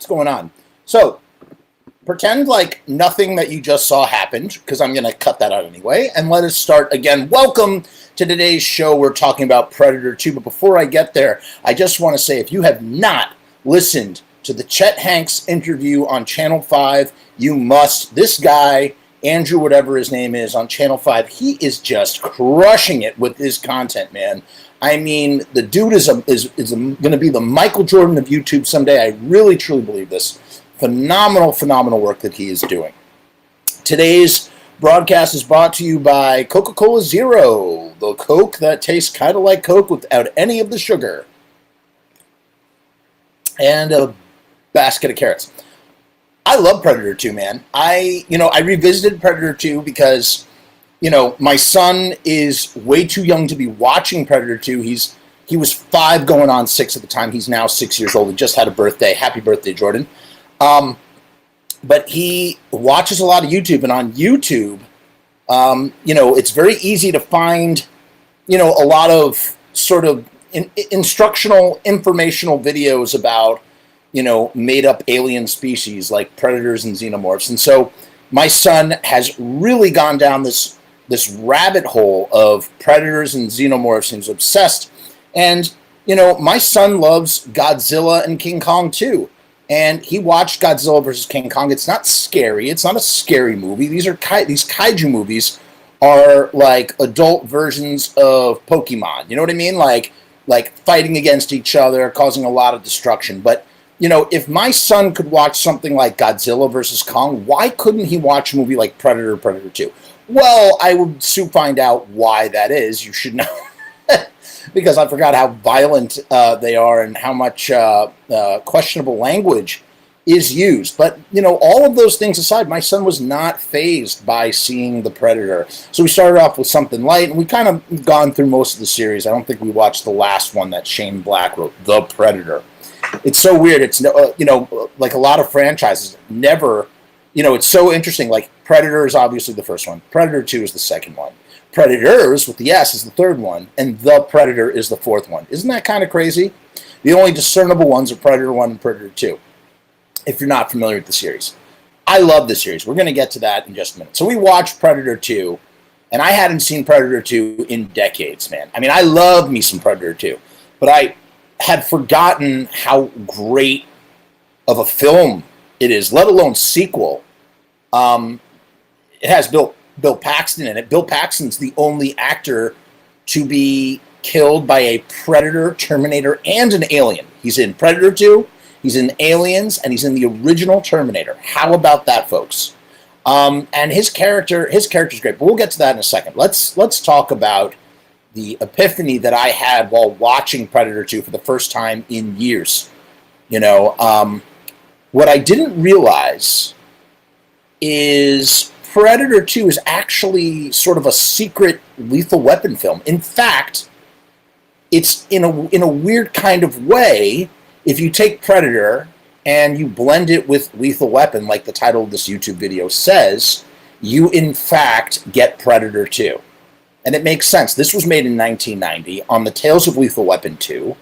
What's going on? So, pretend like nothing that you just saw happened, because I'm going to cut that out anyway, and let us start again. Welcome to today's show. We're talking about Predator 2, but before I get there, I just want to say, if you have not listened to the Chet Hanks interview on Channel 5, you must. This guy, Andrew, whatever his name is, on Channel 5, he is just crushing it with his content, man. I mean, the dude is going to be the Michael Jordan of YouTube someday. I really, truly believe this. Phenomenal work that he is doing. Today's broadcast is brought to you by Coca-Cola Zero, the Coke that tastes kind of like Coke without any of the sugar. And a basket of carrots. I love Predator 2, man. I revisited Predator 2 because, my son is way too young to be watching Predator 2. He was 5 going on 6 at the time. He's now 6 years old. He just had a birthday. Happy birthday, Jordan. But he watches a lot of YouTube, and on YouTube, it's very easy to find, a lot of sort of instructional, informational videos about, made-up alien species like predators and xenomorphs. And so my son has really gone down this rabbit hole of predators and xenomorphs, and he's obsessed. And, my son loves Godzilla and King Kong too. And he watched Godzilla vs. King Kong. It's not scary. It's not a scary movie. These kaiju movies are like adult versions of Pokemon. You know what I mean? Like fighting against each other, causing a lot of destruction. But, if my son could watch something like Godzilla vs. Kong, why couldn't he watch a movie like Predator 2? Well, I would soon find out why that is. You should know. Because I forgot how violent they are and how much questionable language is used. But, all of those things aside, my son was not fazed by seeing The Predator. So we started off with something light, and we kind of gone through most of the series. I don't think we watched the last one that Shane Black wrote, The Predator. It's so weird. It's, like a lot of franchises, never, it's so interesting. Like, Predator is obviously the first one. Predator 2 is the second one. Predators, with the S, is the third one, and The Predator is the fourth one. Isn't that kind of crazy? The only discernible ones are Predator 1 and Predator 2, if you're not familiar with the series. I love the series. We're going to get to that in just a minute. So we watched Predator 2, and I hadn't seen Predator 2 in decades, man. I mean, I love me some Predator 2, but I had forgotten how great of a film it is, let alone sequel. It has Bill Paxton in it. Bill Paxton's the only actor to be killed by a Predator, Terminator, and an Alien. He's in Predator 2, he's in Aliens, and he's in the original Terminator. How about that, folks? And his character's great, but we'll get to that in a second. Let's talk about the epiphany that I had while watching Predator 2 for the first time in years. What I didn't realize is Predator 2 is actually sort of a secret Lethal Weapon film. In fact, it's in a weird kind of way, if you take Predator and you blend it with Lethal Weapon, like the title of this YouTube video says, you in fact get Predator 2. And it makes sense. This was made in 1990 on the tails of Lethal Weapon 2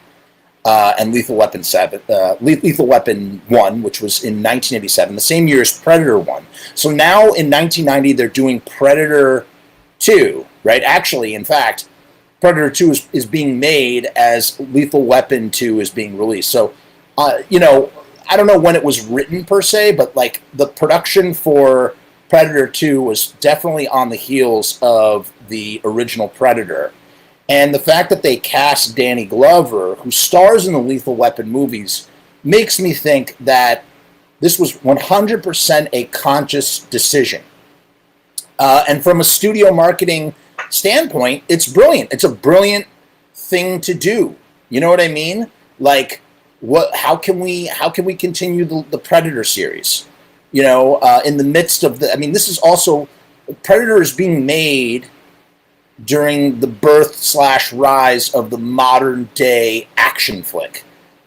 and Lethal Weapon 7, Lethal Weapon 1, which was in 1987, the same year as Predator 1. So now in 1990, they're doing Predator 2, right? Actually, in fact, Predator 2 is being made as Lethal Weapon 2 is being released. So, I don't know when it was written per se, but like the production for Predator 2 was definitely on the heels of the original Predator. And the fact that they cast Danny Glover, who stars in the Lethal Weapon movies, makes me think that this was 100% a conscious decision. And from a studio marketing standpoint, it's brilliant. It's a brilliant thing to do. You know what I mean? Like, how can we continue the Predator series? In the midst of this is also, Predator is being made during the birth/rise of the modern day action flick,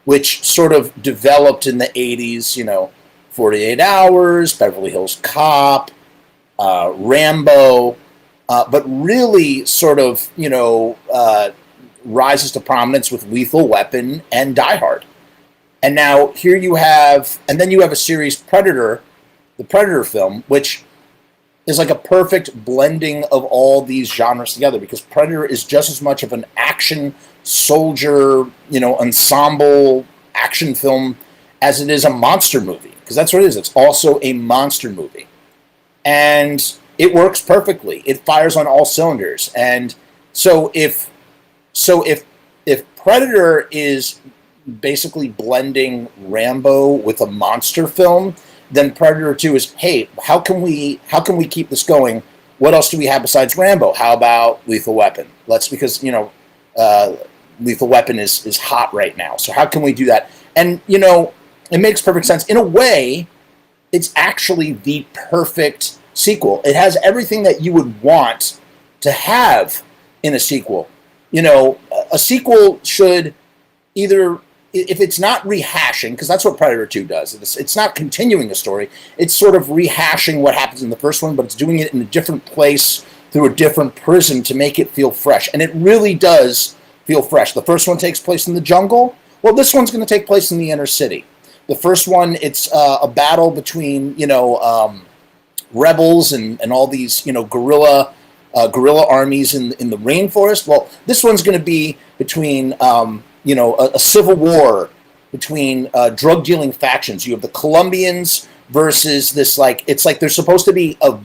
which sort of developed in the 80s, 48 Hours, Beverly Hills Cop, Rambo, but really sort of, rises to prominence with Lethal Weapon and Die Hard. And now here you have, and then you have a series, Predator, the Predator film, which is like a perfect blending of all these genres together, because Predator is just as much of an action soldier, ensemble action film as it is a monster movie, because that's what it is. It's also a monster movie. And it works perfectly. It fires on all cylinders. And so if Predator is basically blending Rambo with a monster film, then Predator 2 is, hey, how can we keep this going? What else do we have besides Rambo? How about Lethal Weapon? Because Lethal Weapon is hot right now. So how can we do that? And it makes perfect sense. In a way, it's actually the perfect sequel. It has everything that you would want to have in a sequel. A sequel should either, if it's not rehashing, because that's what Predator 2 does. It's not continuing a story. It's sort of rehashing what happens in the first one, but it's doing it in a different place through a different prism to make it feel fresh. And it really does feel fresh. The first one takes place in the jungle. Well, this one's going to take place in the inner city. The first one, it's a battle between, rebels and all these, guerrilla armies in the rainforest. Well, this one's going to be between, a civil war between drug-dealing factions. You have the Colombians versus this, it's like they're supposed to be a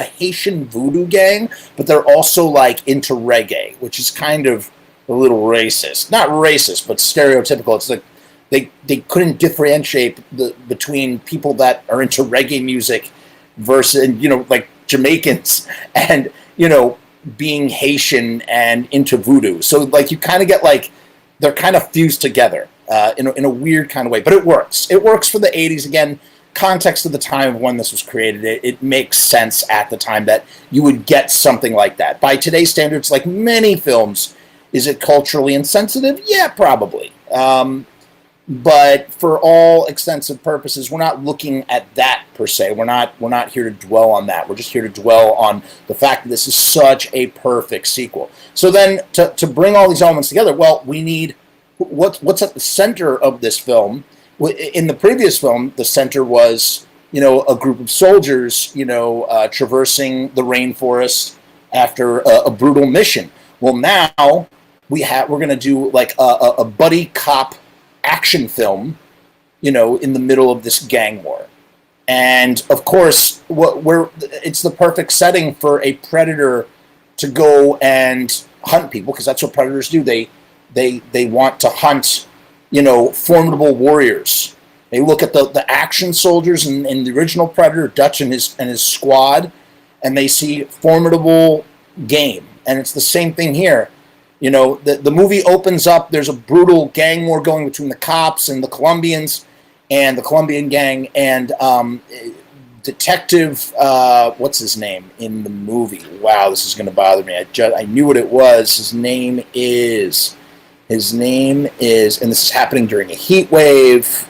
Haitian voodoo gang, but they're also, into reggae, which is kind of a little racist. Not racist, but stereotypical. It's like they couldn't differentiate between people that are into reggae music versus, Jamaicans and, being Haitian and into voodoo. So, you kind of get, they're kind of fused together in a weird kind of way. But it works. It works for the 80s. Again, context of the time of when this was created, it makes sense at the time that you would get something like that. By today's standards, like many films, is it culturally insensitive? Yeah, probably. But for all extensive purposes, we're not looking at that per se. We're not here to dwell on that. We're just here to dwell on the fact that this is such a perfect sequel. So then, to bring all these elements together, well, we need what's at the center of this film. In the previous film, the center was a group of soldiers traversing the rainforest after a brutal mission. Well, now we're going to do a buddy cop action film, in the middle of this gang war. And of course, it's the perfect setting for a predator to go and hunt people, because that's what predators do. They want to hunt, formidable warriors. They look at the action soldiers in the original Predator, Dutch and his squad, and they see formidable game. And it's the same thing here. The movie opens up, there's a brutal gang war going between the cops and the Colombians and the Colombian gang, and Detective, what's his name in the movie? Wow, this is going to bother me. I knew what it was. His name is, and this is happening during a heat wave.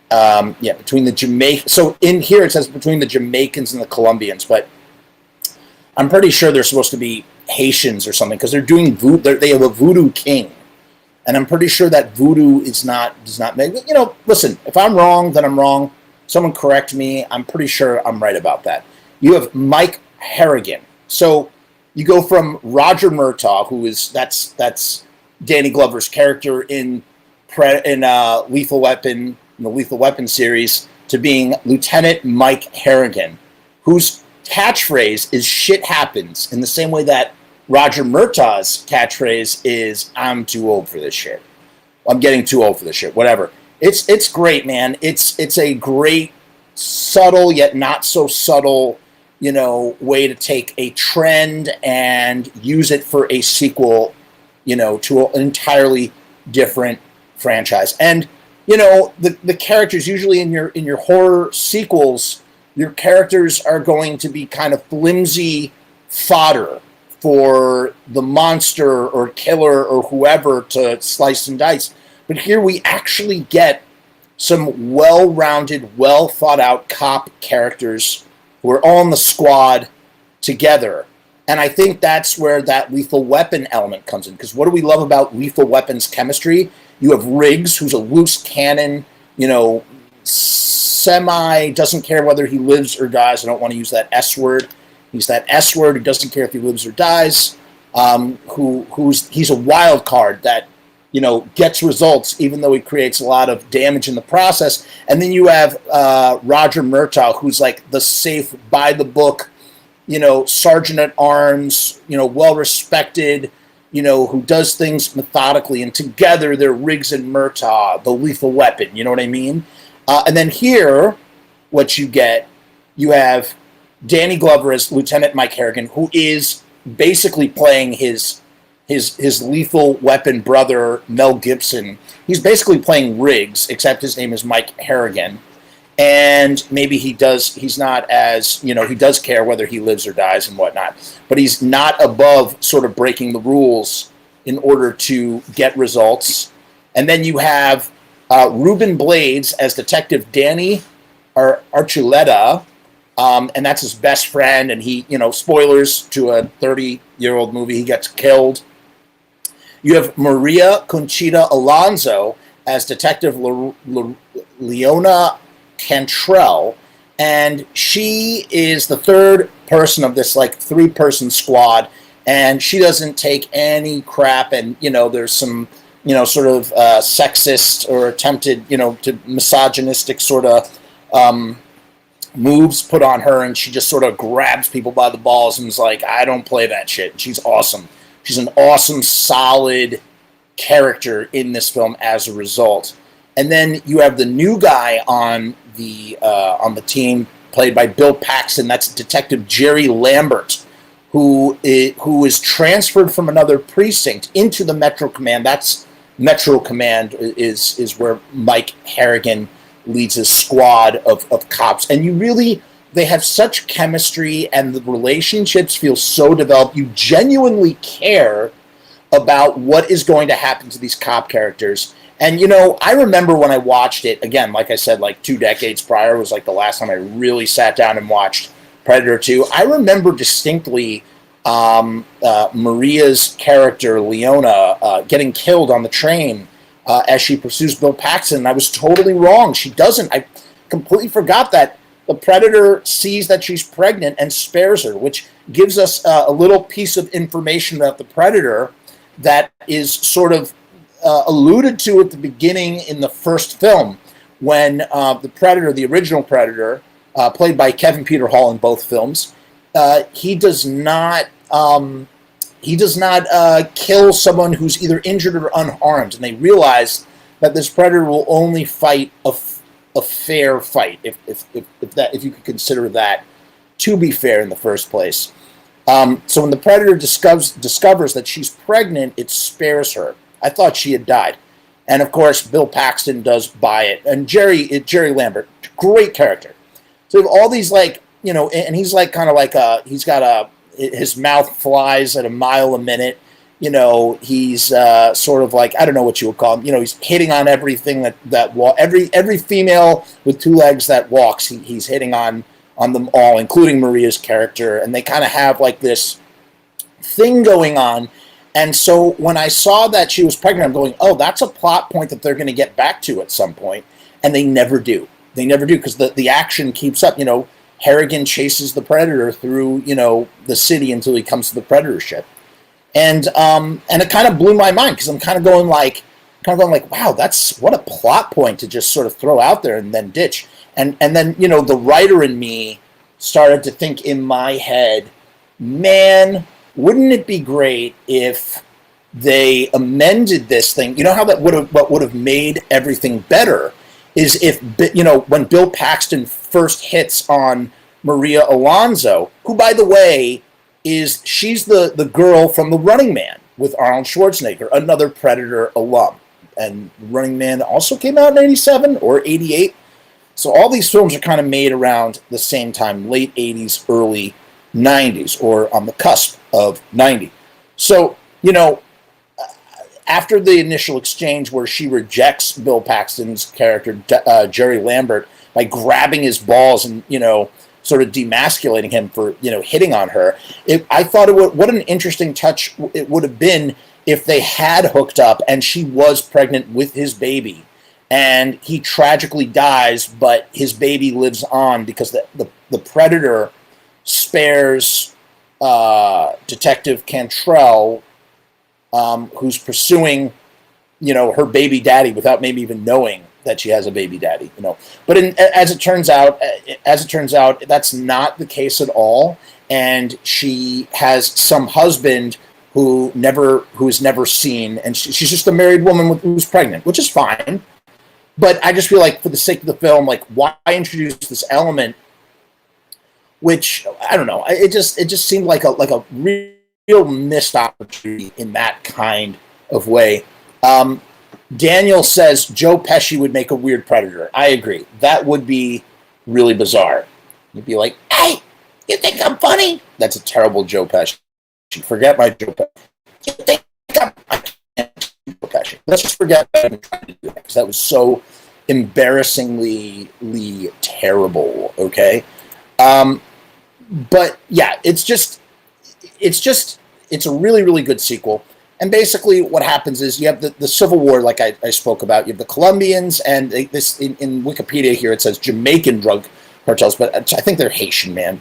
Between the Jamaicans. So in here it says between the Jamaicans and the Colombians, but I'm pretty sure they're supposed to be Haitians or something, because they're doing voodoo. They have a voodoo king, and I'm pretty sure that voodoo does not make. Listen, if I'm wrong, then I'm wrong. Someone correct me. I'm pretty sure I'm right about that. You have Mike Harrigan. So you go from Roger Murtaugh, that's Danny Glover's character in Lethal Weapon, in the Lethal Weapon series, to being Lieutenant Mike Harrigan, whose catchphrase is "shit happens," in the same way that Roger Murtaugh's catchphrase is "I'm too old for this shit." I'm getting too old for this shit. Whatever. It's great, man. It's a great, subtle yet not so subtle, way to take a trend and use it for a sequel, to an entirely different franchise. And the characters, usually in your horror sequels, your characters are going to be kind of flimsy fodder for the monster or killer or whoever to slice and dice. But here we actually get some well-rounded, well-thought-out cop characters who are all in the squad together. And I think that's where that Lethal Weapon element comes in. Because what do we love about Lethal Weapon's chemistry You have Riggs, who's a loose cannon, doesn't care whether he lives or dies. I don't want to use that S word. He's that S word who doesn't care if he lives or dies. He's a wild card that gets results even though he creates a lot of damage in the process. And then you have Roger Murtaugh, who's like the safe, by the book, sergeant at arms, well respected, who does things methodically. And together they're Riggs and Murtaugh, the lethal weapon. You know what I mean? And then here, what you have Danny Glover as Lieutenant Mike Harrigan, who is basically playing his lethal weapon brother, Mel Gibson. He's basically playing Riggs, except his name is Mike Harrigan. And maybe he's not as, he does care whether he lives or dies and whatnot. But he's not above sort of breaking the rules in order to get results. And then you have Ruben Blades as Detective Danny Archuleta. And that's his best friend. And he, spoilers to a 30-year-old movie, he gets killed. You have María Conchita Alonso as Detective Leona Cantrell, and she is the third person of this like 3-person squad, and she doesn't take any crap. And there's some sort of sexist or attempted to misogynistic sort of moves put on her, and she just sort of grabs people by the balls and is like, I don't play that shit. And she's awesome. She's an awesome, solid character in this film as a result. And then you have the new guy on the team, played by Bill Paxton. That's Detective Jerry Lambert, who is transferred from another precinct into the Metro Command. That's Metro Command is where Mike Harrigan leads his squad of cops. And they have such chemistry, and the relationships feel so developed. You genuinely care about what is going to happen to these cop characters. And, I remember when I watched it, again, like I said, like 2 decades prior was like the last time I really sat down and watched Predator 2. I remember distinctly Maria's character, Leona, getting killed on the train as she pursues Bill Paxton. And I was totally wrong. She doesn't. I completely forgot that. The Predator sees that she's pregnant and spares her, which gives us a little piece of information about the Predator that is sort of alluded to at the beginning in the first film, when the Predator, the original Predator, played by Kevin Peter Hall in both films, he does not kill someone who's either injured or unharmed, and they realize that this Predator will only fight a fair fight, if you could consider that to be fair in the first place. So when the Predator discovers that she's pregnant, it spares her. I thought she had died. And of course, Bill Paxton does buy it. And Jerry Lambert, great character. So we have all these and he's like kind of like his mouth flies at a mile a minute. He's sort of like, I don't know what you would call him. He's hitting on everything every female with 2 legs that walks. He's hitting on them all, including Maria's character, and they kind of have like this thing going on. And so when I saw that she was pregnant, I'm going, oh, that's a plot point that they're going to get back to at some point, and they never do. They never do, because the action keeps up. Harrigan chases the Predator through the city until he comes to the Predator ship. And it kind of blew my mind, because I'm kind of going like, wow, that's what a plot point to just sort of throw out there and then ditch. And then the writer in me started to think in my head, man, wouldn't it be great if they amended this thing? You know how what would have made everything better is if when Bill Paxton first hits on Maria Alonso, who by the way she's the girl from The Running Man with Arnold Schwarzenegger, another Predator alum. And Running Man also came out in 87 or 88. So all these films are kind of made around the same time, late 80s, early 90s, or on the cusp of 90. So, after the initial exchange where she rejects Bill Paxton's character, Jerry Lambert, by grabbing his balls and, sort of demasculating him for, hitting on her, I thought what an interesting touch it would have been if they had hooked up and she was pregnant with his baby, and he tragically dies, but his baby lives on because the predator spares Detective Cantrell, who's pursuing, her baby daddy without maybe even knowing that she has a baby daddy, But as it turns out, that's not the case at all. And she has some husband who is never seen, and she's just a married woman who's pregnant, which is fine. But I just feel like, for the sake of the film, like, why introduce this element? Which, I don't know. It just seemed like a real missed opportunity in that kind of way. Daniel says Joe Pesci would make a weird Predator. I agree. That would be really bizarre. You'd be like, "Hey, you think I'm funny?" That's a terrible Joe Pesci. Forget my Joe Pesci. You think I can't do Joe Pesci. Let's just forget that I'm trying to do that, because that was so embarrassingly terrible. Okay. But yeah, it's a really, really good sequel. And basically what happens is you have the Civil War, like I spoke about. You have the Colombians, and this in Wikipedia here it says Jamaican drug cartels, but I think they're Haitian, man.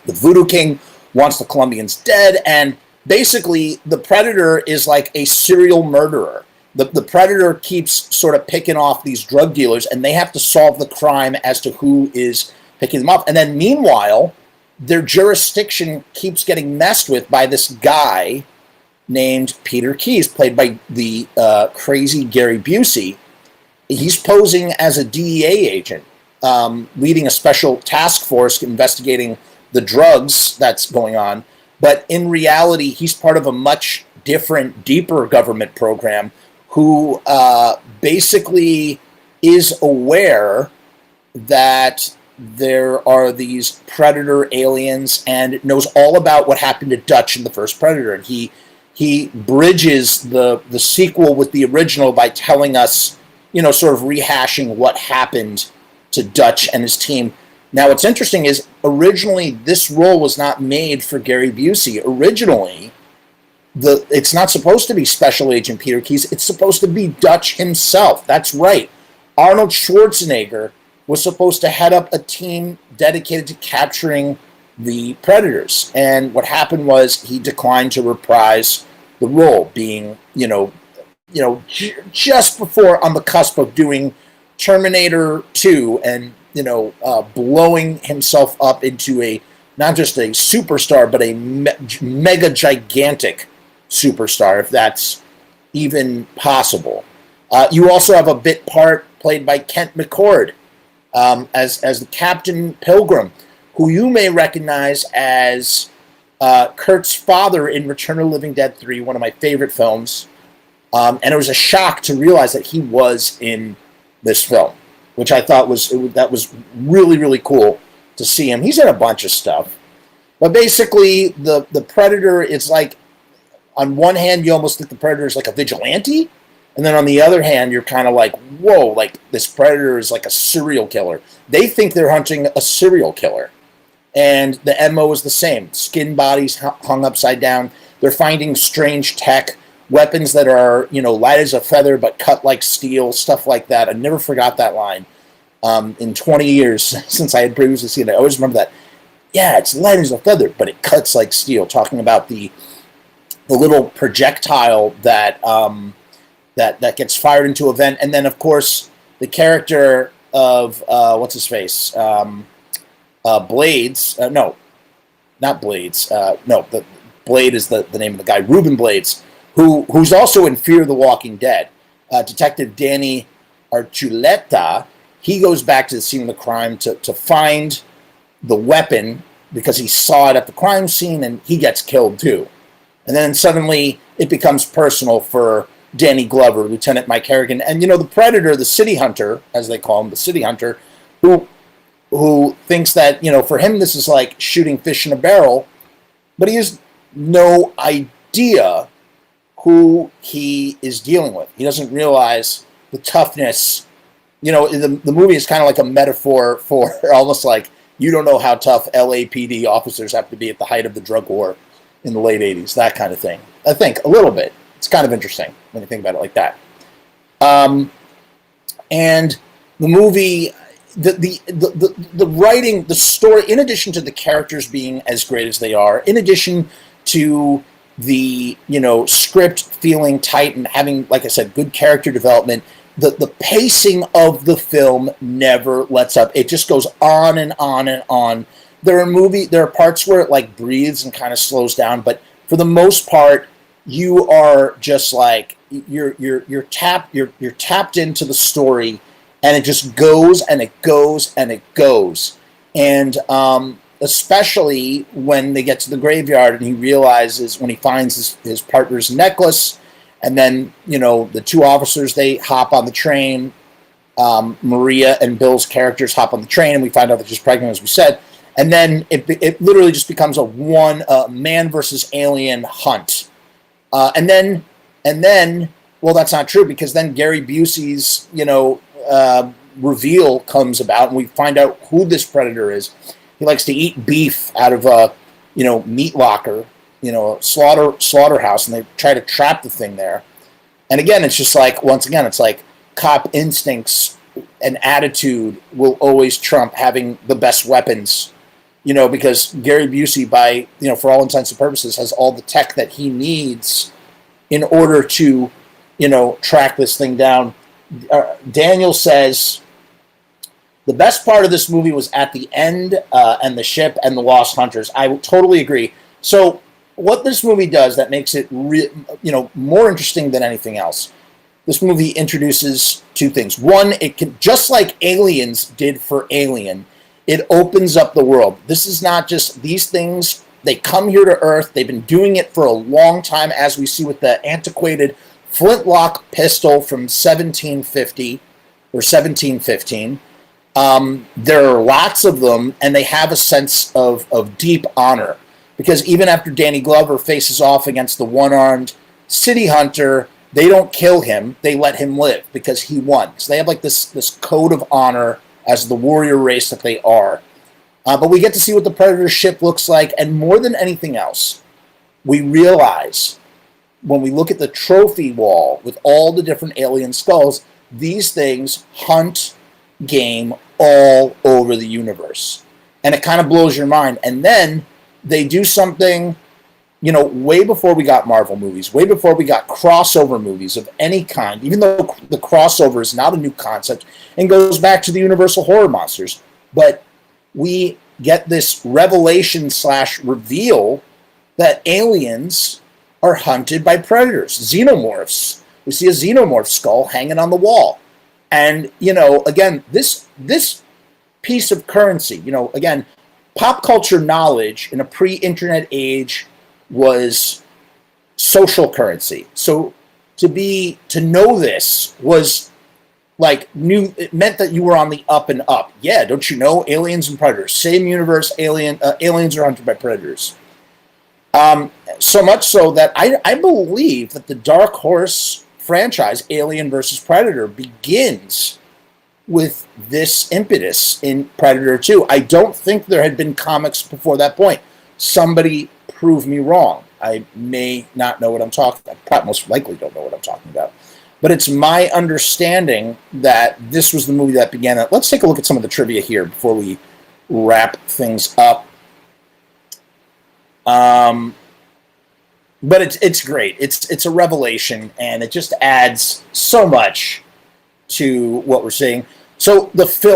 The Voodoo King wants the Colombians dead, and basically the Predator is like a serial murderer. The Predator keeps sort of picking off these drug dealers, and they have to solve the crime as to who is picking them up. And then meanwhile, their jurisdiction keeps getting messed with by this guy named Peter Keyes, played by the crazy Gary Busey. He's posing as a DEA agent, leading a special task force investigating the drugs that's going on. But in reality, he's part of a much different, deeper government program who basically is aware that there are these Predator aliens and knows all about what happened to Dutch in the first Predator. And he bridges the sequel with the original by telling us, sort of rehashing what happened to Dutch and his team. Now, what's interesting is originally this role was not made for Gary Busey. Originally, it's not supposed to be Special Agent Peter Keyes. It's supposed to be Dutch himself. That's right. Arnold Schwarzenegger was supposed to head up a team dedicated to capturing the Predators. And what happened was he declined to reprise the role, being, just before on the cusp of doing Terminator 2 and, blowing himself up into not just a superstar, but a mega gigantic superstar, if that's even possible. You also have a bit part played by Kent McCord as the Captain Pilgrim, who you may recognize as Kurt's father in Return of the Living Dead 3, one of my favorite films. And it was a shock to realize that he was in this film, which I thought was really, really cool to see him. He's in a bunch of stuff. But basically, the Predator is like, on one hand, you almost think the Predator is like a vigilante, and then on the other hand, you're kind of like, whoa, like this Predator is like a serial killer. They think they're hunting a serial killer. And the MO is the same. Skin bodies hung upside down. They're finding strange tech, weapons that are, light as a feather but cut like steel, stuff like that. I never forgot that line. In 20 years since I had previously seen it, I always remember that. Yeah, it's light as a feather, but it cuts like steel. Talking about the little projectile that that gets fired into a vent, and then of course the character of what's his face, Blades. No, not Blades. No, the Blade is the name of the guy. Ruben Blades, who's also in Fear the Walking Dead. Detective Danny Archuleta. He goes back to the scene of the crime to find the weapon because he saw it at the crime scene, and he gets killed too. And then suddenly it becomes personal for Danny Glover, Lieutenant Mike Harrigan, and the Predator, the City Hunter, as they call him, the City Hunter, who thinks that for him this is like shooting fish in a barrel, but he has no idea who he is dealing with. He doesn't realize the toughness. The movie is kind of like a metaphor for almost like you don't know how tough LAPD officers have to be at the height of the drug war in the late 80s, that kind of thing. I think, a little bit. It's kind of interesting when you think about it like that. And the movie, the writing, the story, in addition to the characters being as great as they are, in addition to the, script feeling tight and having, like I said, good character development, the pacing of the film never lets up. It just goes on and on and on. There are parts where it like breathes and kind of slows down, but for the most part, you are just like you're tapped into the story, and it just goes and it goes and it goes. And especially when they get to the graveyard and he realizes, when he finds his partner's necklace, and then, the two officers, they hop on the train. Maria and Bill's characters hop on the train, and we find out that she's pregnant, as we said. And then it literally just becomes a man versus alien hunt. And then, well, that's not true, because then Gary Busey's, reveal comes about, and we find out who this predator is. He likes to eat beef out of a, meat locker, slaughterhouse, and they try to trap the thing there. And again, it's just like, once again, it's like cop instincts and attitude will always trump having the best weapons, because Gary Busey, for all intents and purposes, has all the tech that he needs in order to, track this thing down. Daniel says, the best part of this movie was at the end, and the ship and the Lost Hunters. I totally agree. So what this movie does that makes it more interesting than anything else, this movie introduces two things. One, it can, just like Aliens did for Alien, it opens up the world. This is not just these things. They come here to Earth. They've been doing it for a long time, as we see with the antiquated flintlock pistol from 1750 or 1715. There are lots of them, and they have a sense of deep honor. Because even after Danny Glover faces off against the one-armed city hunter, they don't kill him. They let him live because he won. So they have like this code of honor as the warrior race that they are. But we get to see what the Predator ship looks like. And more than anything else, we realize when we look at the trophy wall with all the different alien skulls, these things hunt game all over the universe. And it kind of blows your mind. And then they do something, way before we got Marvel movies, way before we got crossover movies of any kind, even though the crossover is not a new concept and goes back to the Universal horror monsters. But we get this revelation / reveal that aliens are hunted by predators, xenomorphs. We see a xenomorph skull hanging on the wall. And, again, this piece of currency, again, pop culture knowledge in a pre-internet age was social currency. So to know this was like new. It meant that you were on the up and up. Yeah, don't you know? Aliens and predators, same universe. Aliens are hunted by predators. So much so that I believe that the Dark Horse franchise, Alien versus Predator, begins with this impetus in Predator 2. I don't think there had been comics before that point. Somebody prove me wrong. I may not know what I'm talking about. Probably most likely don't know what I'm talking about. But it's my understanding that this was the movie that began it. Let's take a look at some of the trivia here before we wrap things up. But it's great. It's a revelation, and it just adds so much to what we're seeing. So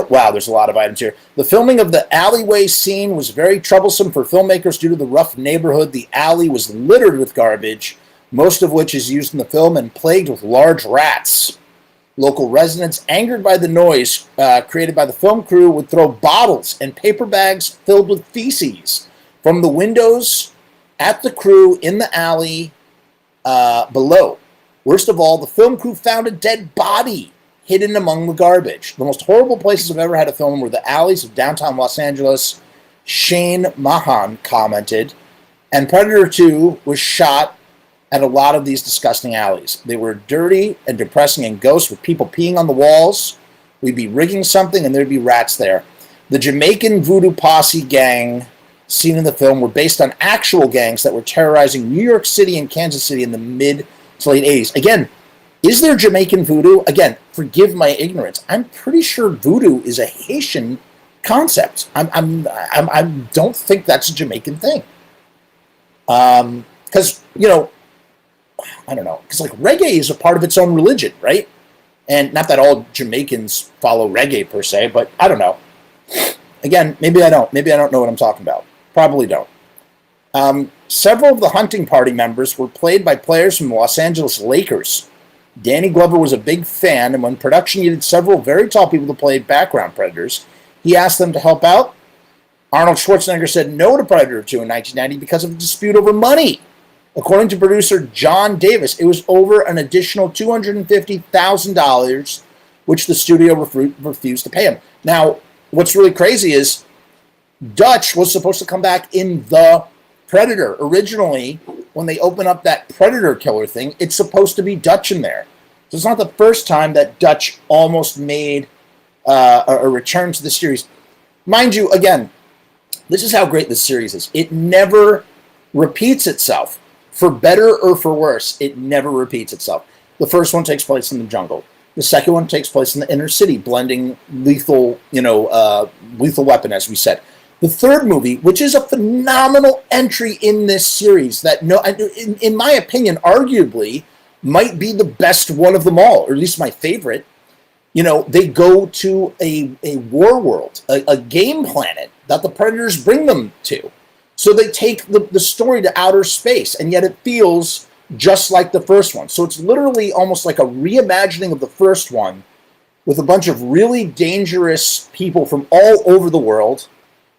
wow, there's a lot of items here. The filming of the alleyway scene was very troublesome for filmmakers due to the rough neighborhood. The alley was littered with garbage, most of which is used in the film, and plagued with large rats. Local residents, angered by the noise created by the film crew, would throw bottles and paper bags filled with feces from the windows at the crew in the alley below. Worst of all, the film crew found a dead body hidden among the garbage. The most horrible places I've ever had to film were the alleys of downtown Los Angeles, Shane Mahan commented, and Predator 2 was shot at a lot of these disgusting alleys. They were dirty and depressing and ghosts with people peeing on the walls. We'd be rigging something and there'd be rats there. The Jamaican Voodoo Posse gang seen in the film were based on actual gangs that were terrorizing New York City and Kansas City in the mid to late 80s. Again, is there Jamaican voodoo? Again, forgive my ignorance. I'm pretty sure voodoo is a Haitian concept. I don't think that's a Jamaican thing. Because, I don't know. Because, like, reggae is a part of its own religion, right? And not that all Jamaicans follow reggae, per se, but I don't know. Again, maybe I don't. Maybe I don't know what I'm talking about. Probably don't. Several of the hunting party members were played by players from the Los Angeles Lakers. Danny Glover was a big fan, and when production needed several very tall people to play background predators, he asked them to help out. Arnold Schwarzenegger said no to Predator 2 in 1990 because of a dispute over money. According to producer John Davis, it was over an additional $250,000, which the studio refused to pay him. Now, what's really crazy is Dutch was supposed to come back in The Predator. Originally, when they open up that Predator killer thing, it's supposed to be Dutch in there. So it's not the first time that Dutch almost made a return to the series. Mind you, again, this is how great this series is. It never repeats itself. For better or for worse, it never repeats itself. The first one takes place in the jungle. The second one takes place in the inner city, blending lethal weapon, as we said. The third movie, which is a phenomenal entry in this series, that in my opinion, arguably might be the best one of them all, or at least my favorite. They go to a war world, a game planet that the Predators bring them to. So they take the story to outer space, and yet it feels just like the first one. So it's literally almost like a reimagining of the first one with a bunch of really dangerous people from all over the world.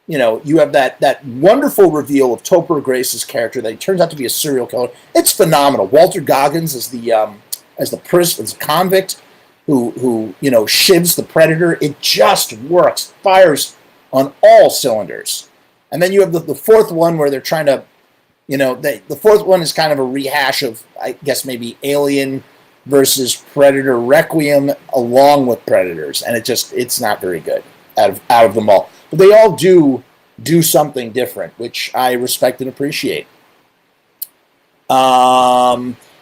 You have that wonderful reveal of Topher Grace's character that he turns out to be a serial killer. It's phenomenal. Walter Goggins as the convict who shivs the Predator. It just works, fires on all cylinders. And then you have the fourth one where they're trying to, the fourth one is kind of a rehash of, I guess, maybe Alien versus Predator Requiem along with Predators. And it's not very good out of them all. But they all do something different, which I respect and appreciate.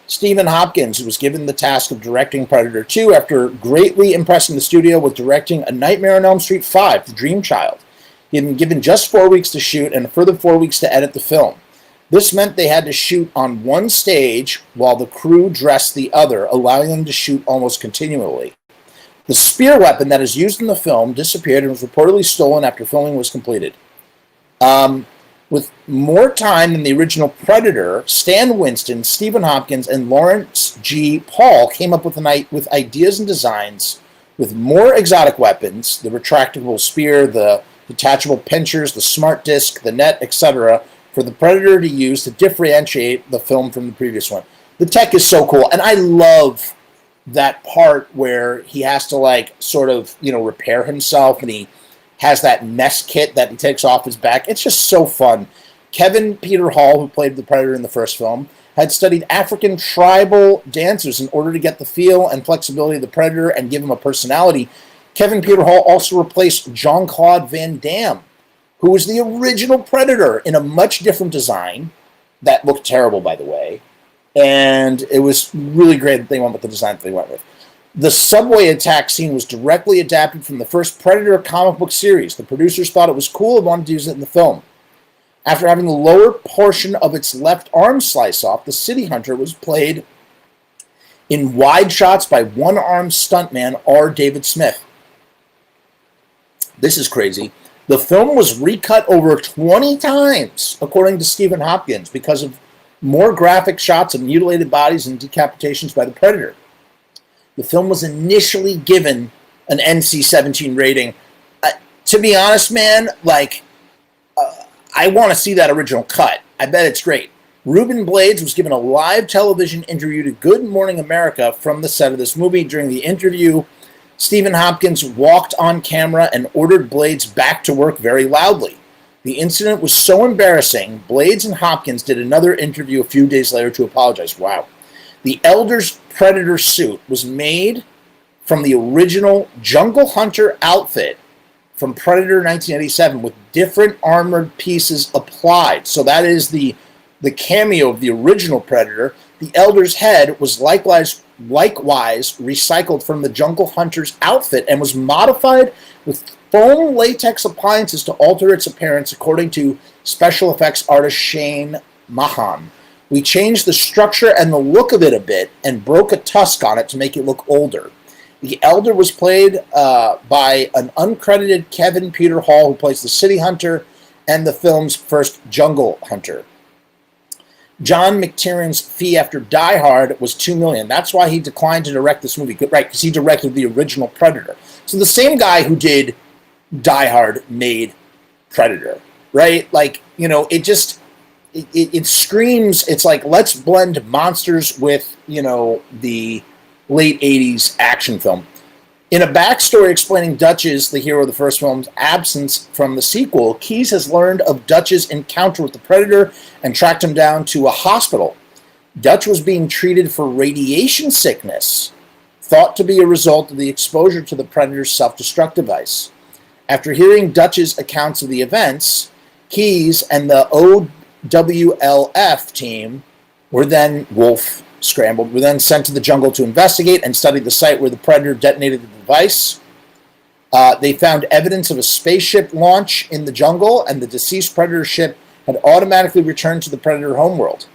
Stephen Hopkins was given the task of directing Predator 2 after greatly impressing the studio with directing A Nightmare on Elm Street 5, The Dream Child. He had been given just 4 weeks to shoot and a further 4 weeks to edit the film. This meant they had to shoot on one stage while the crew dressed the other, allowing them to shoot almost continually. The spear weapon that is used in the film disappeared and was reportedly stolen after filming was completed. With more time than the original Predator, Stan Winston, Stephen Hopkins, and Lawrence G. Paul came up with ideas and designs with more exotic weapons, the retractable spear, the detachable pinchers, the smart disc, the net, etc., for the Predator to use to differentiate the film from the previous one. The tech is so cool, and I love that part where he has to repair himself, and he has that nest kit that he takes off his back. It's just so fun. Kevin Peter Hall, who played the Predator in the first film, had studied African tribal dancers in order to get the feel and flexibility of the Predator and give him a personality. Kevin Peter Hall also replaced Jean-Claude Van Damme, who was the original Predator, in a much different design that looked terrible, by the way. And it was really great that they went with the design that they went with. The subway attack scene was directly adapted from the first Predator comic book series. The producers thought it was cool and wanted to use it in the film. After having the lower portion of its left arm slice off, the City Hunter was played in wide shots by one-armed stuntman R. David Smith. This is crazy. The film was recut over 20 times, according to Stephen Hopkins, because of more graphic shots of mutilated bodies and decapitations by the Predator. The film was initially given an NC-17 rating. To be honest, man, I want to see that original cut. I bet it's great. Ruben Blades was given a live television interview to Good Morning America from the set of this movie. During the interview, Stephen Hopkins walked on camera and ordered Blades back to work very loudly. The incident was so embarrassing, Blades and Hopkins did another interview a few days later to apologize. Wow. The Elder's Predator suit was made from the original Jungle Hunter outfit from Predator 1987 with different armored pieces applied. So that is the cameo of the original Predator. The elder's head was likewise recycled from the jungle hunter's outfit and was modified with foam latex appliances to alter its appearance, according to special effects artist Shane Mahan. We changed the structure and the look of it a bit and broke a tusk on it to make it look older. The elder was played by an uncredited Kevin Peter Hall, who plays the city hunter and the film's first jungle hunter. John McTiernan's fee after Die Hard was $2 million. That's why he declined to direct this movie, right? Because he directed the original Predator. So the same guy who did Die Hard made Predator, right? Like, you know, it just it screams. It's like, let's blend monsters with, you know, the late 80s action film. In a backstory explaining Dutch's, the hero of the first film's, absence from the sequel, Keyes has learned of Dutch's encounter with the Predator and tracked him down to a hospital. Dutch was being treated for radiation sickness, thought to be a result of the exposure to the Predator's self-destruct device. After hearing Dutch's accounts of the events, Keyes and the OWLF team were then sent to the jungle to investigate and study the site where the Predator detonated the device. They found evidence of a spaceship launch in the jungle, and the deceased Predator ship had automatically returned to the Predator homeworld.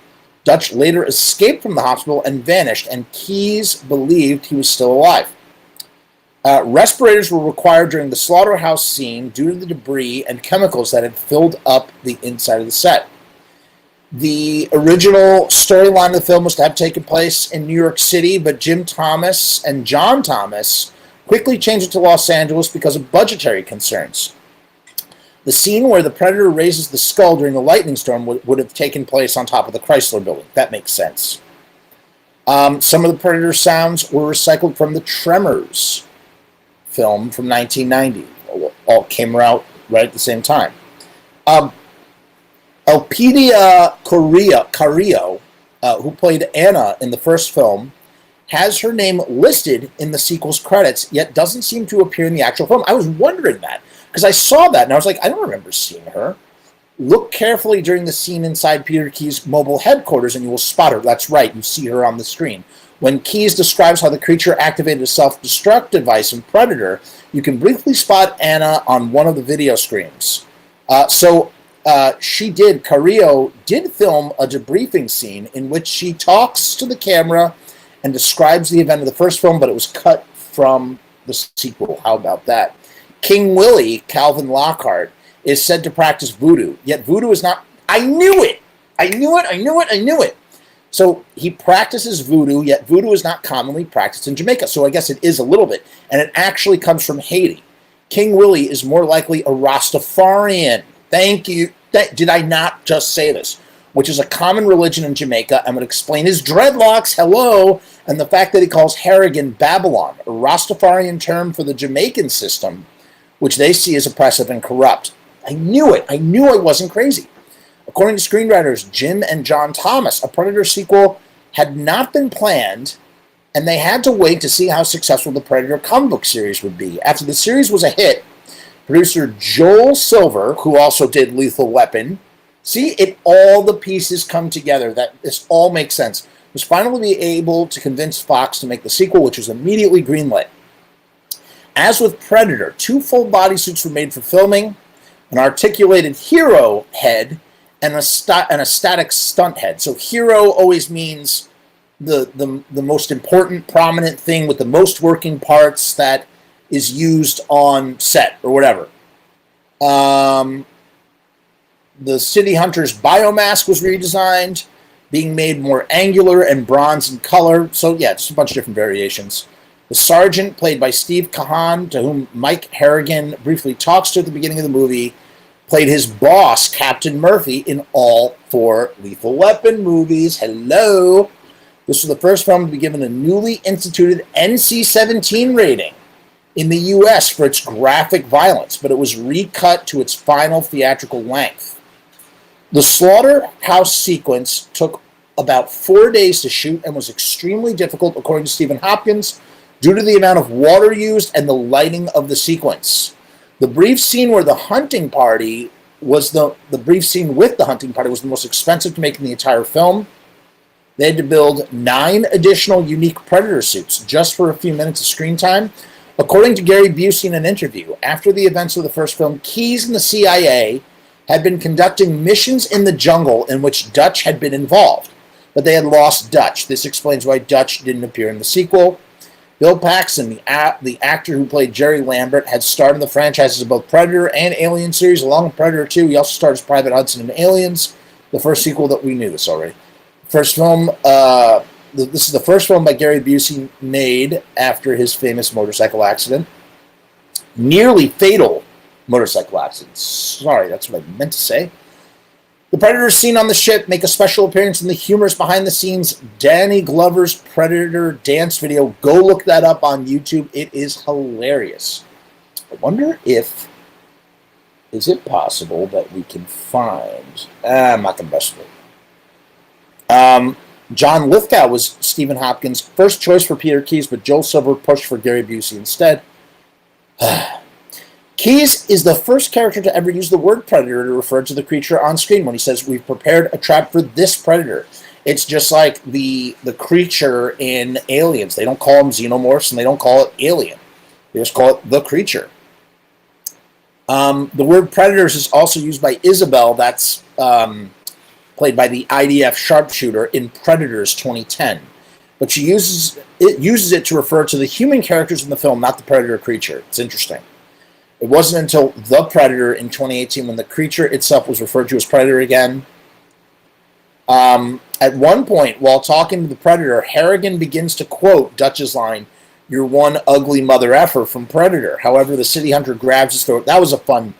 Dutch later escaped from the hospital and vanished, and Keyes believed he was still alive. Respirators were required during the slaughterhouse scene due to the debris and chemicals that had filled up the inside of the set. The original storyline of the film was to have taken place in New York City, but Jim Thomas and John Thomas quickly changed it to Los Angeles because of budgetary concerns. The scene where the Predator raises the skull during the lightning storm would have taken place on top of the Chrysler Building. That makes sense. Some of the Predator sounds were recycled from the Tremors film from 1990. All came out right at the same time. Elpidia Carrillo, who played Anna in the first film, has her name listed in the sequel's credits, yet doesn't seem to appear in the actual film. I was wondering that, because I saw that, and I was like, I don't remember seeing her. Look carefully during the scene inside Peter Keyes' mobile headquarters, and you will spot her. That's right, you see her on the screen. When Keyes describes how the creature activated a self-destruct device in Predator, you can briefly spot Anna on one of the video screens. Carrillo did film a debriefing scene in which she talks to the camera and describes the event of the first film, but it was cut from the sequel. How about that? King Willie, Calvin Lockhart, is said to practice voodoo, yet voodoo is not... I knew it! So he practices voodoo, yet voodoo is not commonly practiced in Jamaica. So I guess it is a little bit, and it actually comes from Haiti. King Willie is more likely a Rastafarian. Thank you. Did I not just say this? Which is a common religion in Jamaica. I'm going to explain his dreadlocks, hello, and the fact that he calls Harrigan Babylon, a Rastafarian term for the Jamaican system, which they see as oppressive and corrupt. I knew it. I knew I wasn't crazy. According to screenwriters Jim and John Thomas, a Predator sequel had not been planned, and they had to wait to see how successful the Predator comic book series would be. After the series was a hit, producer Joel Silver, who also did Lethal Weapon, see, all the pieces come together, that this all makes sense, was finally able to convince Fox to make the sequel, which was immediately greenlit. As with Predator, 2 full bodysuits were made for filming, an articulated hero head, and a static stunt head. So hero always means the most important, prominent thing with the most working parts that is used on set or whatever. The City Hunter's biomask was redesigned, being made more angular and bronze in color. So yeah, just a bunch of different variations. The Sergeant, played by Steve Kahan, to whom Mike Harrigan briefly talks to at the beginning of the movie, played his boss, Captain Murphy, in all 4 Lethal Weapon movies. Hello! This was the first film to be given a newly instituted NC-17 rating in the U.S. for its graphic violence, but it was recut to its final theatrical length. The slaughterhouse sequence took about 4 days to shoot and was extremely difficult, according to Stephen Hopkins, due to the amount of water used and the lighting of the sequence. The brief scene where the hunting party was the brief scene with the hunting party was the most expensive to make in the entire film. They had to build 9 additional unique Predator suits just for a few minutes of screen time. According to Gary Busey in an interview, after the events of the first film, Keyes and the CIA had been conducting missions in the jungle in which Dutch had been involved, but they had lost Dutch. This explains why Dutch didn't appear in the sequel. Bill Paxton, the actor who played Jerry Lambert, had starred in the franchises of both Predator and Alien series, along with Predator 2. He also starred as Private Hudson in Aliens, the first sequel that we knew this already. First film, this is the first film by Gary Busey made after his famous motorcycle accident. Nearly fatal motorcycle accident. Sorry, that's what I meant to say. The Predators seen on the ship make a special appearance in the humorous behind-the-scenes Danny Glover's Predator dance video. Go look that up on YouTube. It is hilarious. I wonder if... is it possible that we can find... I'm not going to best it. John Lithgow was Stephen Hopkins' first choice for Peter Keyes, but Joel Silver pushed for Gary Busey instead. Keyes is the first character to ever use the word predator to refer to the creature on screen when he says, "We've prepared a trap for this predator." It's just like the creature in Aliens. They don't call them xenomorphs and they don't call it alien. They just call it the creature. The word predators is also used by Isabel, that's played by the IDF sharpshooter in Predators 2010. But she uses it to refer to the human characters in the film, not the predator creature. It's interesting. It wasn't until The Predator in 2018 when the creature itself was referred to as Predator again. At one point, while talking to the Predator, Harrigan begins to quote Dutch's line, "You're one ugly mother effer" from Predator. However, the city hunter grabs his throat. That was a fun...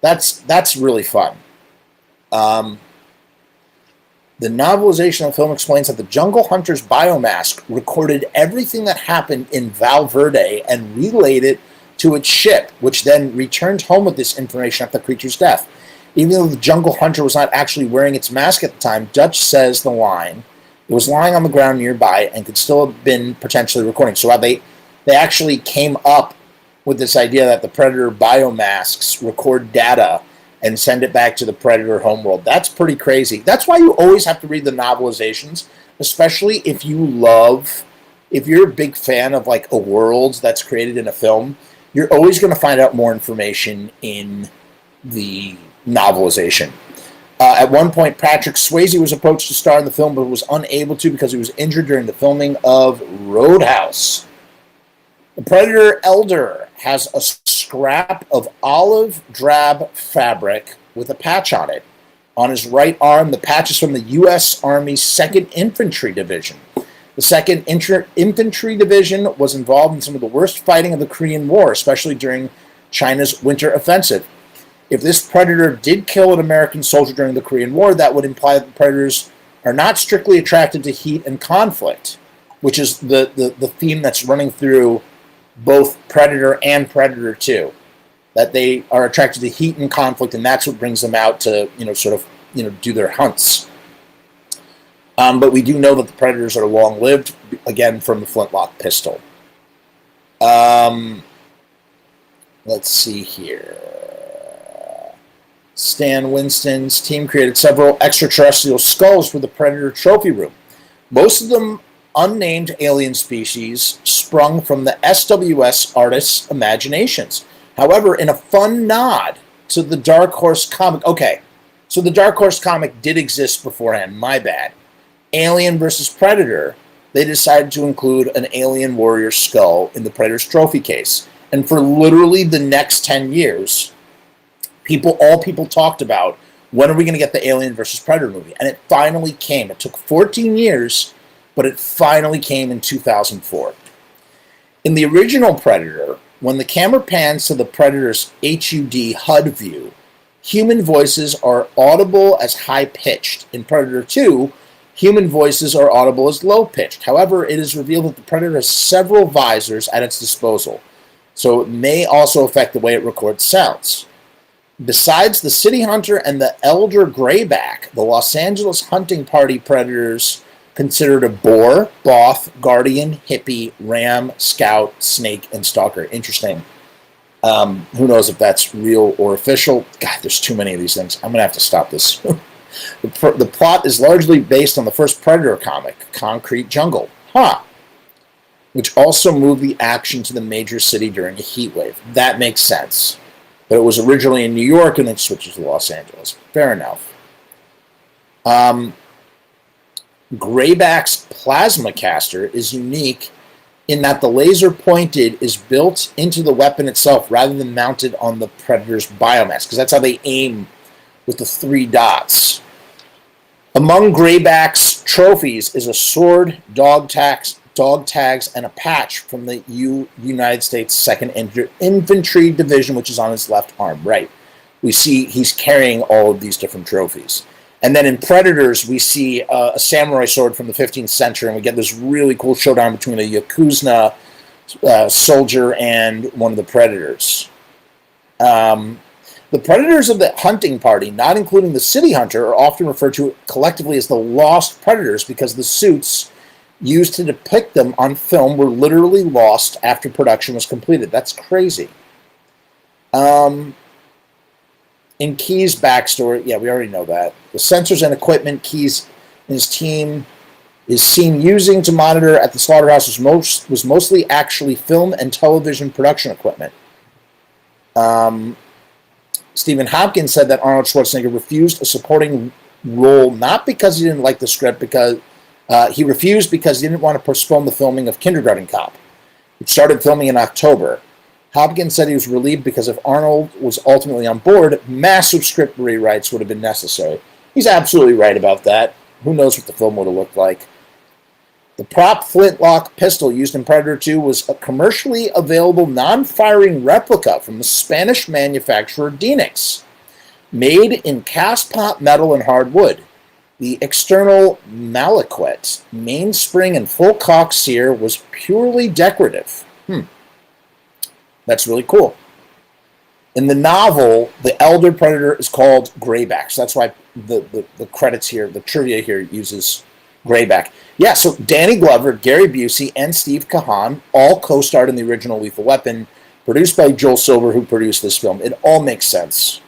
That's really fun. The novelization of the film explains that the Jungle Hunter's biomask recorded everything that happened in Val Verde and relayed it to its ship, which then returned home with this information after the creature's death. Even though the Jungle Hunter was not actually wearing its mask at the time, Dutch says the line, it was lying on the ground nearby and could still have been potentially recording. So they actually came up with this idea that the Predator biomasks record data and send it back to the Predator homeworld. That's pretty crazy. That's why you always have to read the novelizations, especially if you're a big fan of like a world that's created in a film. You're always going to find out more information in the novelization. At one point, Patrick Swayze was approached to star in the film, but was unable to because he was injured during the filming of Roadhouse. The Predator Elder has a scrap of olive drab fabric with a patch on it. On his right arm, the patch is from the U.S. Army's 2nd Infantry Division. The 2nd Infantry Division was involved in some of the worst fighting of the Korean War, especially during China's Winter Offensive. If this Predator did kill an American soldier during the Korean War, that would imply that the Predators are not strictly attracted to heat and conflict, which is the theme that's running through both Predator and Predator 2. That they are attracted to heat and conflict, and that's what brings them out to, do their hunts. But we do know that the Predators are long-lived, again, from the flintlock pistol. Let's see here. Stan Winston's team created several extraterrestrial skulls for the Predator trophy room. Most of them unnamed alien species sprung from the SWS artists' imaginations. However, in a fun nod to the Dark Horse comic... Okay, so the Dark Horse comic did exist beforehand, my bad. Alien versus Predator, they decided to include an alien warrior skull in the Predator's trophy case. And for literally the next 10 years, all people talked about, when are we going to get the Alien versus Predator movie? And it finally came. It took 14 years, but it finally came in 2004. In the original Predator, when the camera pans to the Predator's HUD view, human voices are audible as high-pitched. In Predator 2, human voices are audible as low-pitched. However, it is revealed that the Predator has several visors at its disposal, so it may also affect the way it records sounds. Besides the City Hunter and the Elder Grayback, the Los Angeles hunting party Predators considered a boar, both, guardian, hippie, ram, scout, snake, and stalker. Interesting. Who knows if that's real or official. God, there's too many of these things. I'm going to have to stop this. The plot is largely based on the first Predator comic, Concrete Jungle. Which also moved the action to the major city during a heat wave. That makes sense. But it was originally in New York and then switches to Los Angeles. Fair enough. Grayback's plasma caster is unique in that the laser pointed is built into the weapon itself rather than mounted on the Predator's biomass, because that's how they aim with the 3 dots. Among Grayback's trophies is a sword, dog tags, and a patch from the United States 2nd Infantry Division, which is on his left arm. Right. We see he's carrying all of these different trophies. And then in Predators, we see a samurai sword from the 15th century, and we get this really cool showdown between a Yakuza soldier and one of the Predators. The Predators of the hunting party, not including the city hunter, are often referred to collectively as the Lost Predators because the suits used to depict them on film were literally lost after production was completed. That's crazy. In Key's backstory, yeah, we already know that. The sensors and equipment Key's and his team is seen using to monitor at the slaughterhouse was mostly actually film and television production equipment. Stephen Hopkins said that Arnold Schwarzenegger refused a supporting role not because he didn't like the script, because he refused because he didn't want to postpone the filming of Kindergarten Cop, which started filming in October. Hopkins said he was relieved because if Arnold was ultimately on board, massive script rewrites would have been necessary. He's absolutely right about that. Who knows what the film would have looked like. The prop flintlock pistol used in Predator 2 was a commercially available non-firing replica from the Spanish manufacturer Dinix, made in cast pot metal and hardwood. The external maliquet, mainspring, and full cock sear was purely decorative. That's really cool. In the novel, the elder Predator is called Grayback. So that's why the credits here, the trivia here uses Grayback. Yeah, so Danny Glover, Gary Busey, and Steve Kahan all co-starred in the original Lethal Weapon, produced by Joel Silver, who produced this film. It all makes sense.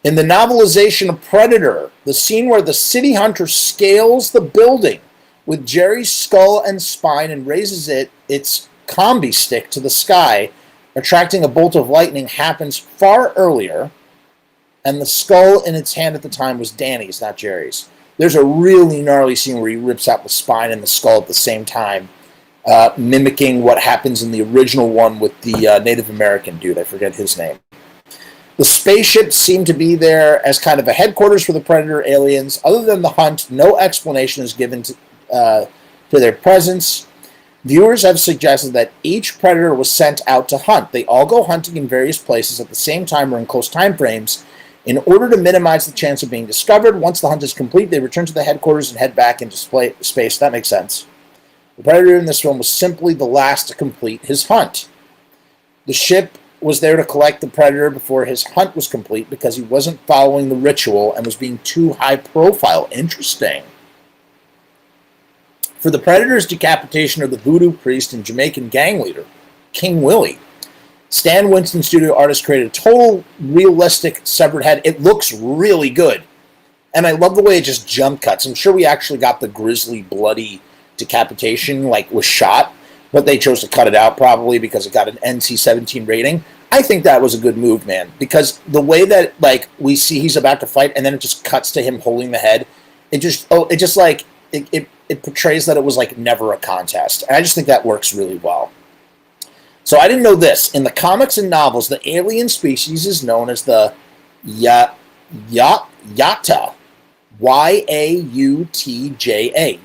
In the novelization of Predator, the scene where the city hunter scales the building with Jerry's skull and spine and raises its combi stick to the sky, attracting a bolt of lightning, happens far earlier, and the skull in its hand at the time was Danny's, not Jerry's. There's a really gnarly scene where he rips out the spine and the skull at the same time, mimicking what happens in the original one with the Native American dude. I forget his name. The spaceships seem to be there as kind of a headquarters for the Predator aliens. Other than the hunt, no explanation is given to their presence. Viewers have suggested that each Predator was sent out to hunt. They all go hunting in various places at the same time or in close time frames. In order to minimize the chance of being discovered, once the hunt is complete, they return to the headquarters and head back into space. That makes sense. The Predator in this film was simply the last to complete his hunt. The ship was there to collect the Predator before his hunt was complete because he wasn't following the ritual and was being too high profile. Interesting. For the Predator's decapitation of the voodoo priest and Jamaican gang leader, King Willie, Stan Winston studio artist created a total realistic severed head. It looks really good. And I love the way it just jump cuts. I'm sure we actually got the grisly, bloody decapitation, like, was shot, but they chose to cut it out probably because it got an NC-17 rating. I think that was a good move, man, because the way that, like, we see he's about to fight and then it just cuts to him holding the head, it portrays that it was, like, never a contest. And I just think that works really well. So I didn't know this. In the comics and novels, the alien species is known as the Yautja. Y-A-U-T-J-A.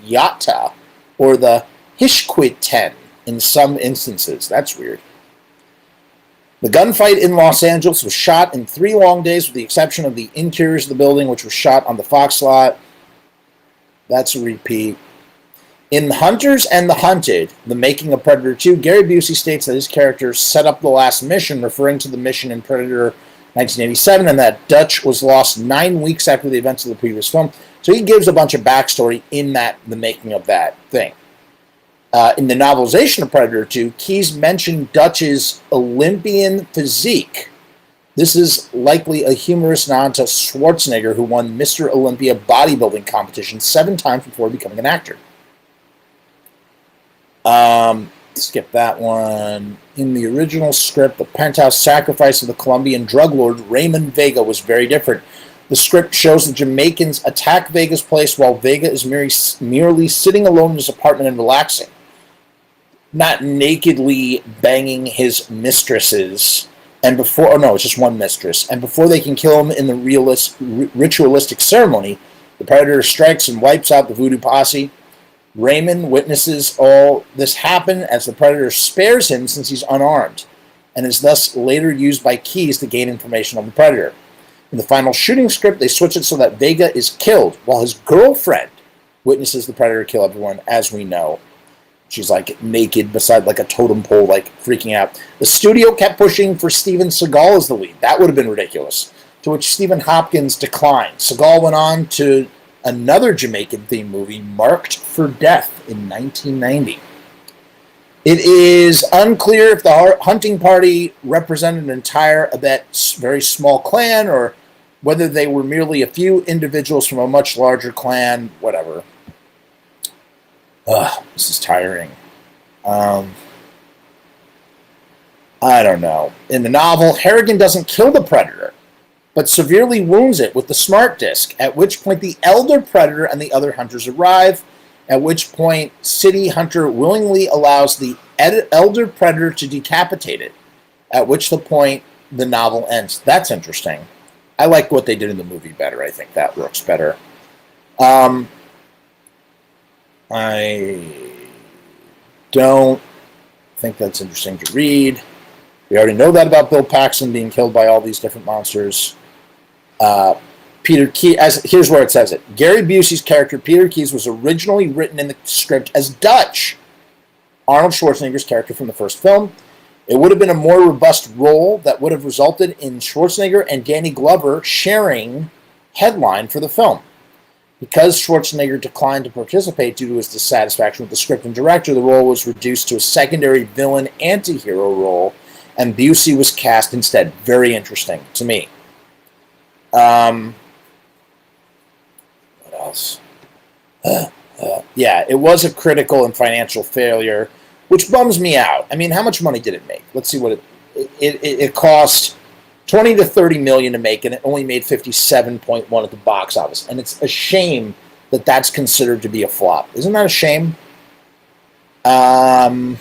Yautja. Or the Hishkwiten in some instances. That's weird. The gunfight in Los Angeles was shot in 3 long days with the exception of the interiors of the building, which was shot on the Fox lot. That's a repeat. In Hunters and the Hunted, the making of Predator 2, Gary Busey states that his character set up the last mission, referring to the mission in Predator 1987, and that Dutch was lost 9 weeks after the events of the previous film. So he gives a bunch of backstory in the making of that thing. In the novelization of Predator 2, Keyes mentioned Dutch's Olympian physique, This is likely a humorous nod to Schwarzenegger, who won Mr. Olympia bodybuilding competition 7 times before becoming an actor. Skip that one. In the original script, the penthouse sacrifice of the Colombian drug lord Raymond Vega was very different. The script shows the Jamaicans attack Vega's place while Vega is merely sitting alone in his apartment and relaxing, not nakedly banging his mistresses. And it's just one mistress. And before they can kill him in the ritualistic ceremony, the Predator strikes and wipes out the voodoo posse. Raymond witnesses all this happen as the Predator spares him since he's unarmed, and is thus later used by Keyes to gain information on the Predator. In the final shooting script, they switch it so that Vega is killed, while his girlfriend witnesses the Predator kill everyone, as we know. She's like naked beside like a totem pole, like freaking out. The studio kept pushing for Steven Seagal as the lead. That would have been ridiculous. To which Stephen Hopkins declined. Seagal went on to another Jamaican-themed movie, Marked for Death, in 1990. It is unclear if the hunting party represented an entire, very small clan, or whether they were merely a few individuals from a much larger clan, whatever. This is tiring. I don't know. In the novel, Harrigan doesn't kill the Predator, but severely wounds it with the smart disc, at which point the elder Predator and the other hunters arrive, at which point City Hunter willingly allows the elder Predator to decapitate it, at which the point the novel ends. That's interesting. I like what they did in the movie better. I think that works better. I don't think that's interesting to read. We already know that about Bill Paxton being killed by all these different monsters. Peter Keyes, here's where it says it. Gary Busey's character, Peter Keyes, was originally written in the script as Dutch, Arnold Schwarzenegger's character from the first film. It would have been a more robust role that would have resulted in Schwarzenegger and Danny Glover sharing headline for the film. Because Schwarzenegger declined to participate due to his dissatisfaction with the script and director, the role was reduced to a secondary villain anti-hero role, and Busey was cast instead. Very interesting to me. What else? Yeah, it was a critical and financial failure, which bums me out. I mean, how much money did it make? Let's see what it cost. 20 to 30 million to make, and it only made 57.1 at the box office. And it's a shame that that's considered to be a flop. Isn't that a shame? The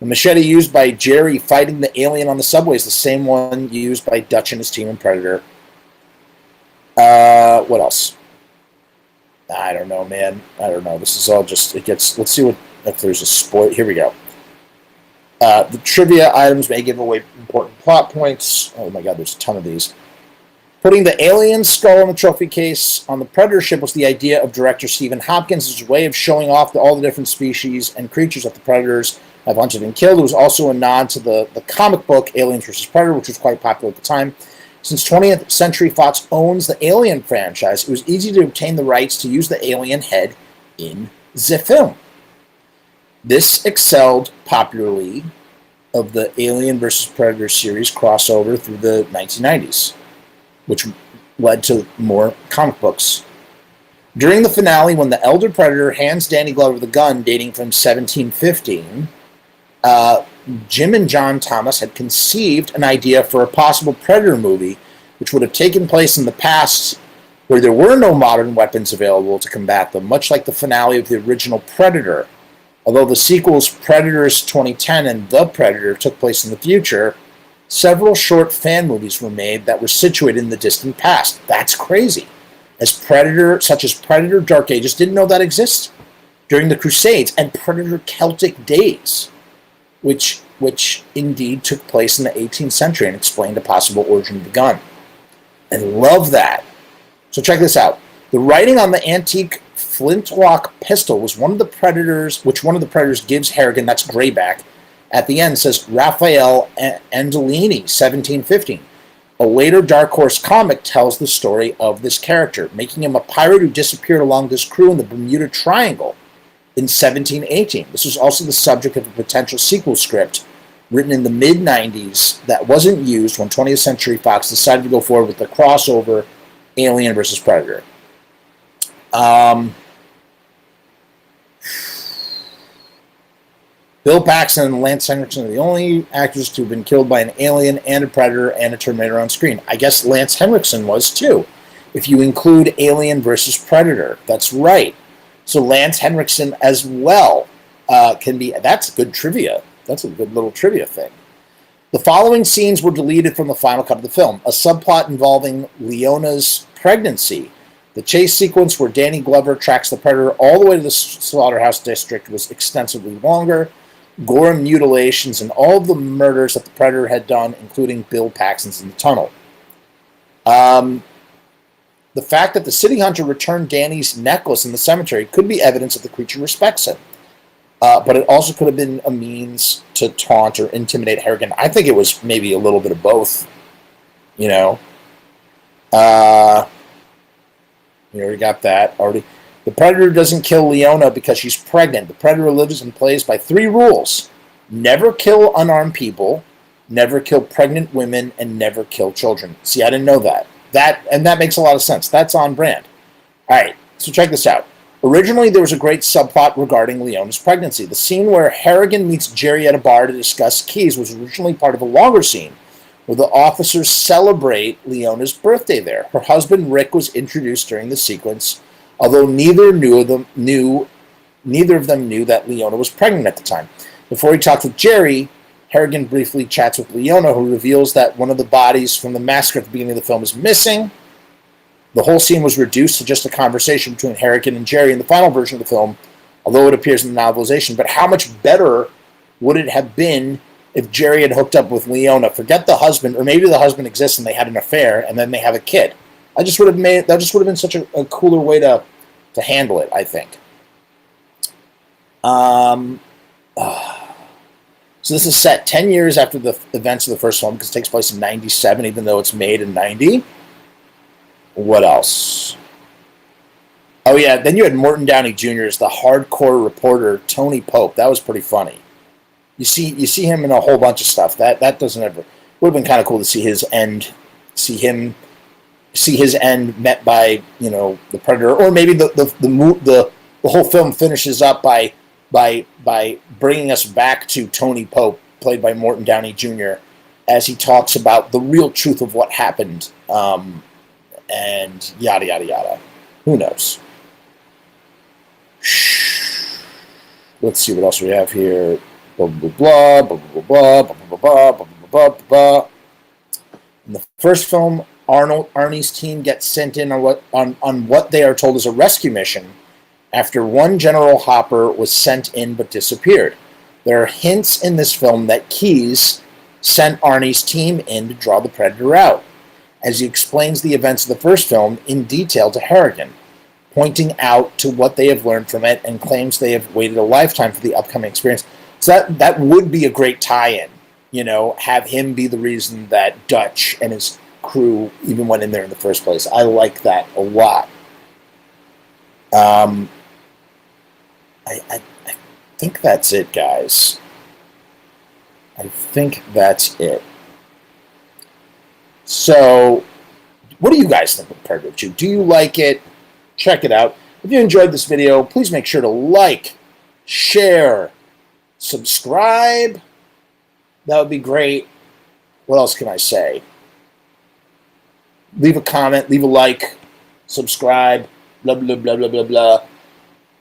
machete used by Jerry fighting the alien on the subway is the same one used by Dutch and his team in Predator. What else? I don't know, man. I don't know. This is all just, let's see if there's a spoil. Here we go. The trivia items may give away important plot points. Oh my god, there's a ton of these. Putting the alien skull in the trophy case on the Predator ship was the idea of director Stephen Hopkins as a way of showing off all the different species and creatures that the Predators have hunted and killed. It was also a nod to the comic book Aliens vs. Predator, which was quite popular at the time. Since 20th Century Fox owns the Alien franchise, it was easy to obtain the rights to use the alien head in the film. This excelled popularly of the Alien vs. Predator series crossover through the 1990s, which led to more comic books. During the finale, when the elder Predator hands Danny Glover the gun dating from 1715, Jim and John Thomas had conceived an idea for a possible Predator movie, which would have taken place in the past where there were no modern weapons available to combat them, much like the finale of the original Predator. Although the sequels Predators 2010 and The Predator took place in the future, several short fan movies were made that were situated in the distant past. That's crazy. Such as Predator Dark Ages, didn't know that exists. During the Crusades, and Predator Celtic Days, which indeed took place in the 18th century and explained a possible origin of the gun. I love that. So check this out. The writing on the antique flintlock pistol was one of the Predators, which one of the Predators gives Harrigan, that's Grayback, at the end says Raphael Andolini, 1715. A later Dark Horse comic tells the story of this character, making him a pirate who disappeared along this crew in the Bermuda Triangle in 1718. This was also the subject of a potential sequel script written in the mid-90s that wasn't used when 20th Century Fox decided to go forward with the crossover Alien versus Predator. Bill Paxton and Lance Henriksen are the only actors to have been killed by an alien and a predator and a Terminator on screen. I guess Lance Henriksen was too, if you include Alien versus Predator. That's right. So Lance Henriksen as well can be. That's good trivia. That's a good little trivia thing. The following scenes were deleted from the final cut of the film. A subplot involving Leona's pregnancy. The chase sequence where Danny Glover tracks the predator all the way to the slaughterhouse district was extensively longer. Gore and mutilations and all of the murders that the predator had done, including Bill Paxton's in the tunnel. The fact that the city hunter returned Danny's necklace in the cemetery could be evidence that the creature respects him. But it also could have been a means to taunt or intimidate Harrigan. I think it was maybe a little bit of both. You know? We already got that already. The predator doesn't kill Leona because she's pregnant. The predator lives and plays by 3 rules. Never kill unarmed people, never kill pregnant women, and never kill children. See, I didn't know that. That makes a lot of sense. That's on brand. All right, so check this out. Originally, there was a great subplot regarding Leona's pregnancy. The scene where Harrigan meets Jerry at a bar to discuss keys was originally part of a longer scene where the officers celebrate Leona's birthday there. Her husband, Rick, was introduced during the sequence, although neither of them knew that Leona was pregnant at the time. Before he talked with Jerry, Harrigan briefly chats with Leona, who reveals that one of the bodies from the massacre at the beginning of the film is missing. The whole scene was reduced to just a conversation between Harrigan and Jerry in the final version of the film, although it appears in the novelization. But how much better would it have been if Jerry had hooked up with Leona? Forget the husband, or maybe the husband exists and they had an affair, and then they have a kid. That just would have been such a cooler way to handle it, I think. So this is set 10 years after the events of the first film, because it takes place in 97, even though it's made in 90. What else? Oh yeah, then you had Morton Downey Jr. as the hardcore reporter, Tony Pope. That was pretty funny. You see him in a whole bunch of stuff. That doesn't ever. Would have been kind of cool to see his end. See his end met by, you know, the predator, or maybe the whole film finishes up by bringing us back to Tony Pope, played by Morton Downey Jr., as he talks about the real truth of what happened, and yada yada yada. Who knows? Let's see what else we have here. Blah blah blah blah blah blah blah blah blah blah blah blah. In the first film, Arnie's team gets sent in on what they are told is a rescue mission after one General Hopper was sent in but disappeared. There are hints in this film that Keyes sent Arnie's team in to draw the Predator out, as he explains the events of the first film in detail to Harrigan, pointing out to what they have learned from it and claims they have waited a lifetime for the upcoming experience. So that would be a great tie-in, you know, have him be the reason that Dutch and his crew even went in there in the first place. I like that a lot. I think that's it, guys. I think that's it. So, what do you guys think of Predator 2? Do you like it? Check it out. If you enjoyed this video, please make sure to like, share, subscribe. That would be great. What else can I say? Leave a comment, leave a like, subscribe, blah, blah, blah, blah, blah, blah.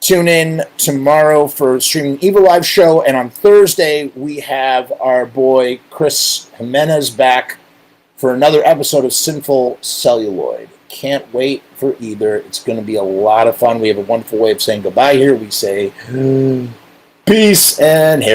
Tune in tomorrow for Streaming Evil Live show, and on Thursday we have our boy Chris Jimenez back for another episode of Sinful Celluloid. Can't wait for either. It's going to be a lot of fun. We have a wonderful way of saying goodbye here. We say peace and hair.